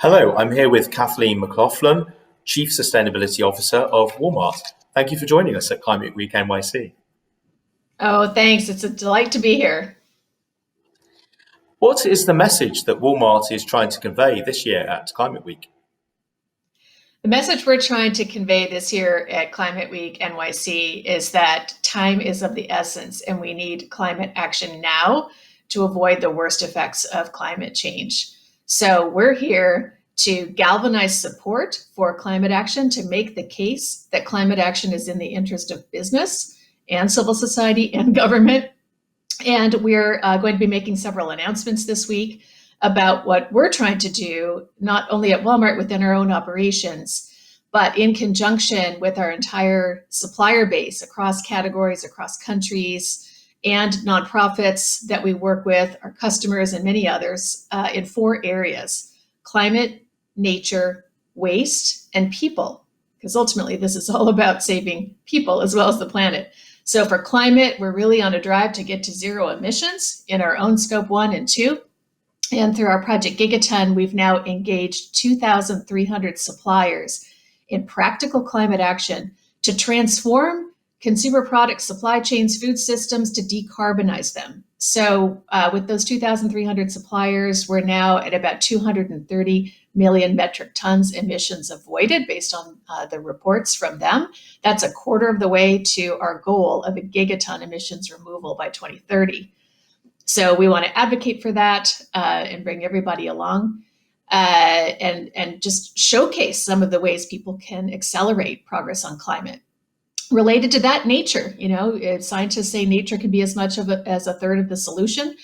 Hello, I'm here with Kathleen McLaughlin, Chief Sustainability Officer of Walmart. Thank you for joining us at Climate Week NYC. Oh, thanks. It's a delight to be here. What is the message that Walmart is trying to convey this year at Climate Week? The message we're trying to convey this year at Climate Week NYC is that time is of the essence and we need climate action now to avoid the worst effects of climate change. So we're here to galvanize support for climate action, to make the case that climate action is in the interest of business and civil society and government. And we're going to be making several announcements this week about what we're trying to do, not only at Walmart within our own operations, but in conjunction with our entire supplier base across categories, across countries, and nonprofits that we work with, our customers, and many others in 4 areas: climate, nature, waste, and people. Because ultimately, this is all about saving people as well as the planet. So for climate, we're really on a drive to get to zero emissions in our own scope 1 and 2. And through our Project Gigaton, we've now engaged 2,300 suppliers in practical climate action to transform consumer product supply chains, food systems, to decarbonize them. So with those 2,300 suppliers, we're now at about 230 million metric tons emissions avoided based on the reports from them. That's a quarter of the way to our goal of a gigaton emissions removal by 2030. So we want to advocate for that and bring everybody along and just showcase some of the ways people can accelerate progress on climate. Related to that, nature. Scientists say nature can be as much as a third of the solution.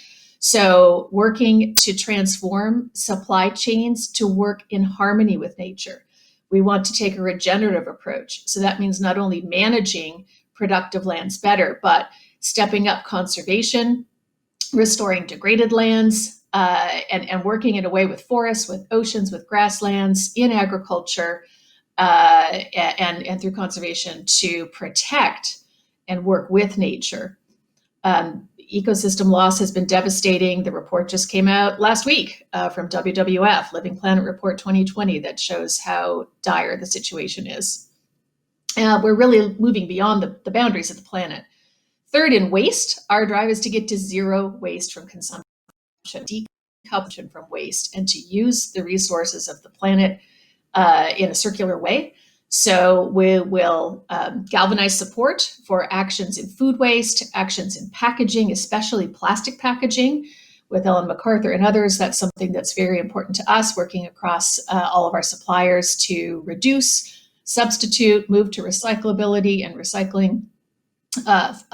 So working to transform supply chains to work in harmony with nature. We want to take a regenerative approach. So that means not only managing productive lands better, but stepping up conservation, restoring degraded lands, and working in a way with forests, with oceans, with grasslands, in agriculture, and through conservation to protect and work with nature. Ecosystem loss has been devastating. The report just came out last week from WWF, Living Planet Report 2020, that shows how dire the situation is. We're really moving beyond the boundaries of the planet. Third, in waste, our drive is to get to zero waste from consumption, decoupled from waste, and to use the resources of the planet in a circular way. So we will galvanize support for actions in food waste, actions in packaging, especially plastic packaging, with Ellen MacArthur and others. That's something that's very important to us, working across all of our suppliers to reduce, substitute, move to recyclability and recycling of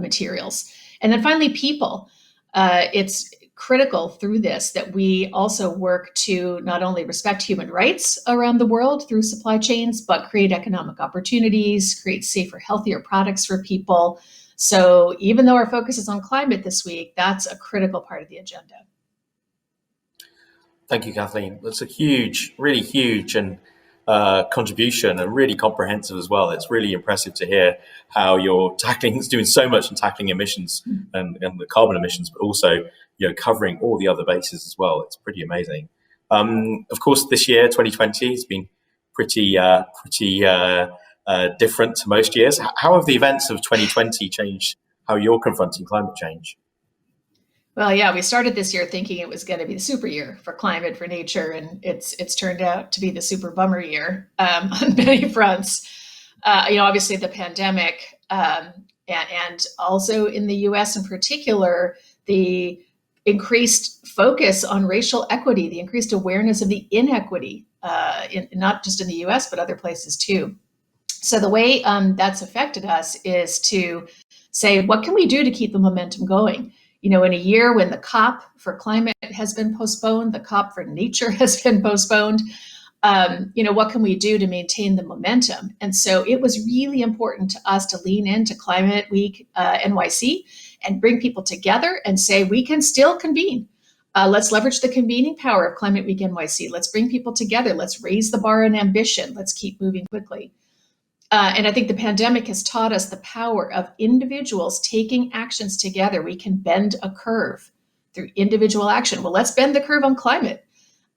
materials. And then finally, people. It's critical through this that we also work to not only respect human rights around the world through supply chains, but create economic opportunities, create safer, healthier products for people. So even though our focus is on climate this week, that's a critical part of the agenda. Thank you, Kathleen. That's a huge, really huge and contribution, and really comprehensive as well. It's really impressive to hear how you're doing so much in tackling emissions and the carbon emissions, but also covering all the other bases as well. It's pretty amazing. Of course, this year, 2020, has been pretty different to most years. How have the events of 2020 changed how you're confronting climate change? Well, yeah, we started this year thinking it was going to be the super year for climate, for nature, and it's turned out to be the super bummer year on many fronts. Obviously the pandemic, and also in the U.S. in particular, the increased focus on racial equity, the increased awareness of the inequity, not just in the U.S. but other places too. So the way that's affected us is to say, what can we do to keep the momentum going? In a year when the COP for climate has been postponed, the COP for nature has been postponed, what can we do to maintain the momentum? And so it was really important to us to lean into Climate Week NYC and bring people together and say, we can still convene. Let's leverage the convening power of Climate Week NYC. Let's bring people together. Let's raise the bar in ambition. Let's keep moving quickly. And I think the pandemic has taught us the power of individuals taking actions together. We can bend a curve through individual action. Well, let's bend the curve on climate.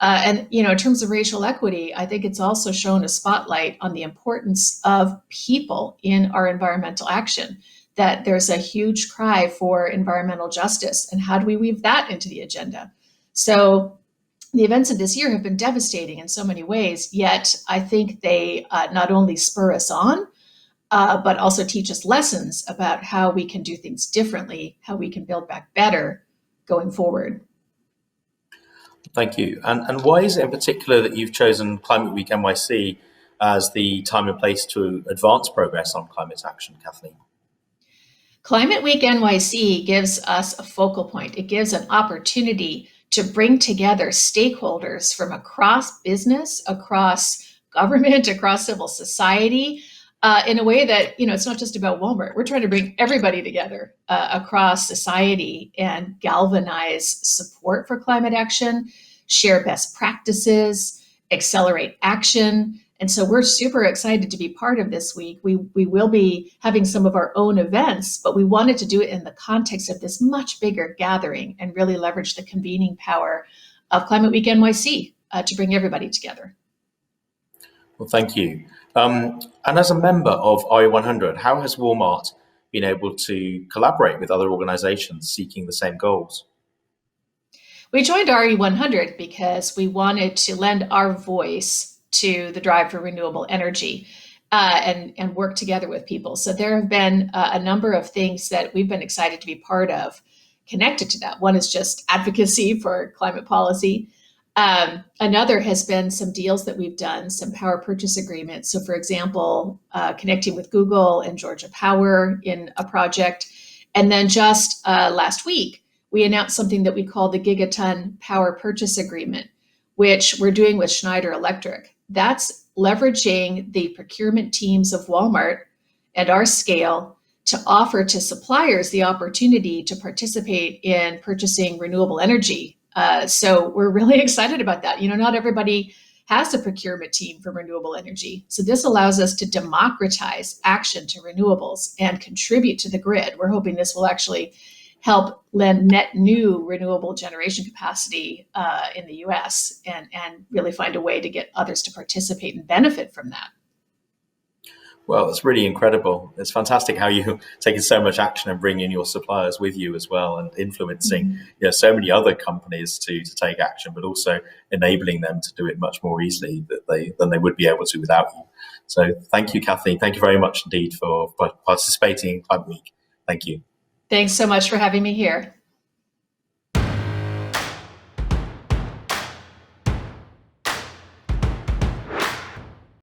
And in terms of racial equity, I think it's also shown a spotlight on the importance of people in our environmental action. That there's a huge cry for environmental justice, and how do we weave that into the agenda? So the events of this year have been devastating in so many ways. Yet I think they not only spur us on, but also teach us lessons about how we can do things differently, how we can build back better going forward. Thank you. And why is it in particular that you've chosen Climate Week NYC as the time and place to advance progress on climate action, Kathleen? Climate Week NYC gives us a focal point. It gives an opportunity to bring together stakeholders from across business, across government, across civil society, in a way that, it's not just about Walmart. We're trying to bring everybody together across society and galvanize support for climate action, share best practices, accelerate action. And so we're super excited to be part of this week. We will be having some of our own events, but we wanted to do it in the context of this much bigger gathering and really leverage the convening power of Climate Week NYC to bring everybody together. Well, thank you. And as a member of RE100, how has Walmart been able to collaborate with other organizations seeking the same goals? We joined RE100 because we wanted to lend our voice to the drive for renewable energy and work together with people. So there have been a number of things that we've been excited to be part of connected to that. One is just advocacy for climate policy. Another has been some deals that we've done, some power purchase agreements. So for example, connecting with Google and Georgia Power in a project. And then just last week, we announced something that we call the Gigaton Power Purchase Agreement, which we're doing with Schneider Electric. That's leveraging the procurement teams of Walmart and our scale to offer to suppliers the opportunity to participate in purchasing renewable energy. So we're really excited about that. Not everybody has a procurement team for renewable energy. So this allows us to democratize action to renewables and contribute to the grid. We're hoping this will actually help lend net new renewable generation capacity in the US and really find a way to get others to participate and benefit from that. Well, it's really incredible. It's fantastic how you're taking so much action and bringing your suppliers with you as well, and influencing so many other companies to take action, but also enabling them to do it much more easily than they would be able to without you. So thank you, Kathleen. Thank you very much indeed for participating in Climate Week. Thank you. Thanks so much for having me here.